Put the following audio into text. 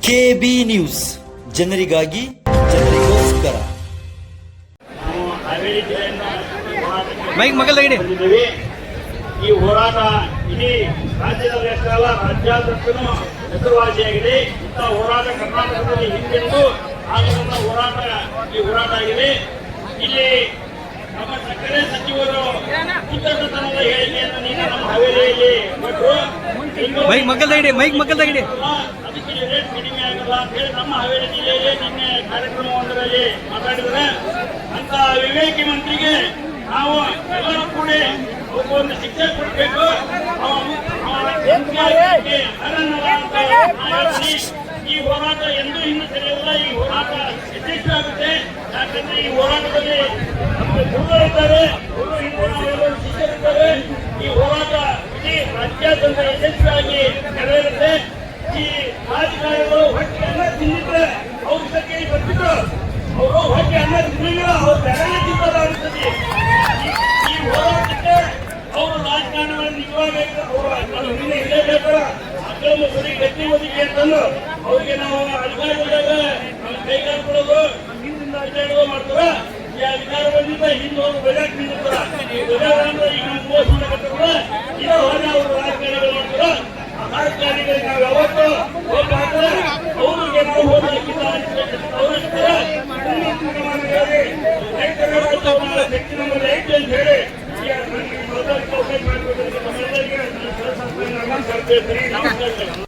KB news ಜನರಿಗಾಗಿ ಜನರಿಗೋಸ್ಕರ. Mic ಮಗಲ್ದಾಗಿದೆ. ಈ ಹೋರಾಟ ಇಡೀ ರಾಜ್ಯದಲ್ಲಿ ಅಷ್ಟಲ್ಲ ರಾಜ್ಯಾದ್ಯಂತನೂ ಹೆಸರುವಾಸಿಯಾಗಿದೆ. ಇಂಥ ಹೋರಾಟ ಕರ್ನಾಟಕದಲ್ಲಿ ಹಿಂದೆಂದೂ ಆಗದ ಹೋರಾಟ ಈ ಹೋರಾಟ ಆಗಿದೆ. ಇಲ್ಲಿ ನಮ್ಮ ಸಕ್ಕರೆ ಸಚಿವರು ಉತ್ತರತನದ ಹೇಳಿಕೆಯನ್ನು ನೀಡಿ ನಮ್ಮ ಹಾವೇರಿಯಲ್ಲಿ ಕೊಟ್ಟರು. ಮೈಕ್ ಮಗಲ್ದಾಗಿದೆ. ಅದಕ್ಕೆ ರೇಟ್ ಕಡಿಮೆ ಆಗಲ್ಲ ಅಂತ ಹೇಳಿ ನಮ್ಮ ಹಾವೇರಿ ಜಿಲ್ಲೆಯಲ್ಲಿ ನಿನ್ನೆ ಕಾರ್ಯಕ್ರಮವೊಂದರಲ್ಲಿ ಮಾತಾಡಿದರೆ ಅಂತ ವಿವೇಕಿ ಮಂತ್ರಿಗೆ ನಾವು ಎಲ್ಲರೂ ಕೂಡ ಒಂದು ಶಿಕ್ಷೆ ಕೊಡಬೇಕು. ಈ ಹೋರಾಟ ಎಂದೂ ಇನ್ನು ಸರಿಯಲ್ಲ. ಈ ಹೋರಾಟ ಯಶಸ್ವಿಯಾಗುತ್ತೆ. ಯಾಕಂದ್ರೆ ಈ ಹೋರಾಟದಲ್ಲಿ ನಮಗೆ ಗುರುಗಳಿದ್ದಾರೆ, ಶಿಕ್ಷಕರಿದ್ದಾರೆ. ಈ ಹೋರಾಟ ಇಡೀ ರಾಜ್ಯಾದ್ಯಂತ ಯಶಸ್ವಿಯಾಗಿ ನೆರವೇರುತ್ತೆ. ಈ ರಾಜಕಾರಣಿಗಳು ಹೊಟ್ಟೆ ಅನ್ನ ತಿಂದಿದ್ರೆ ಅವ್ರ ಬಗ್ಗೆ ಬರ್ತಿದ್ರು, ಅವರು ಹೊಟ್ಟೆ ಅನ್ನ ತಿನ್ನಲಿಲ್ಲ, ಅವ್ರ ಬೆಲೆ ತಿನ್ನೋದಾಗುತ್ತದೆ. ಈ ಹೋರಾಟಕ್ಕೆ ಅವರು ರಾಜಕಾರಣಿಗಳು ನಿಜವಾಗಿ ಇರಲೇಬೇಕಲ್ಲ. ಅಕ್ರಮ ಸರಿ ಗಟ್ಟಿ ಒದಗಿ ಅಂತಂದು ಅವ್ರಿಗೆ ನಾವು ಅಧಿಕಾರದಾಗ ನಮ್ಮ ಕೈಗಾರಿಕೆಗಳು ಹಿಂದಿಂದ ಅಡ್ಡಾಡುವ ಮಾಡ್ತಾರ. ಈ ಅಧಿಕಾರ ಬಂದಿದ್ದ ಹಿಂದೆ ಹೋಗಿ ಬಜೆಟ್ ನಿಂತಾರ. ಈ ಬಜೆಟ್ ಅಂದ್ರೆ ಈಗ ನಮ್ಮ ಮೋಸ ಮಾಡಕತ್ತಾರ. ಇರೋ ಹೊರ ಅವರು ರಾಜಕಾರಣಿಗಳು ಮಾಡ್ತಾರ. ಆ ರಾಜಕಾರಣಿಗಳಿಗೆ ನಾವು ಯಾವತ್ತೂ ಹೋಗಿ ಹಾಕ್ತಾರೆ. ಅವ್ರಿಗೆ ನಾವು ಹೋಗಿ ಹಾಕಿದ್ದ ಅವ್ರು ಇರ್ತಾರೆ. ಶಕ್ತಿ ನಮ್ಮಲ್ಲಿ ಐತೆ ಅಂತ ಹೇಳಿ ನಮಸ್ಕಾರ.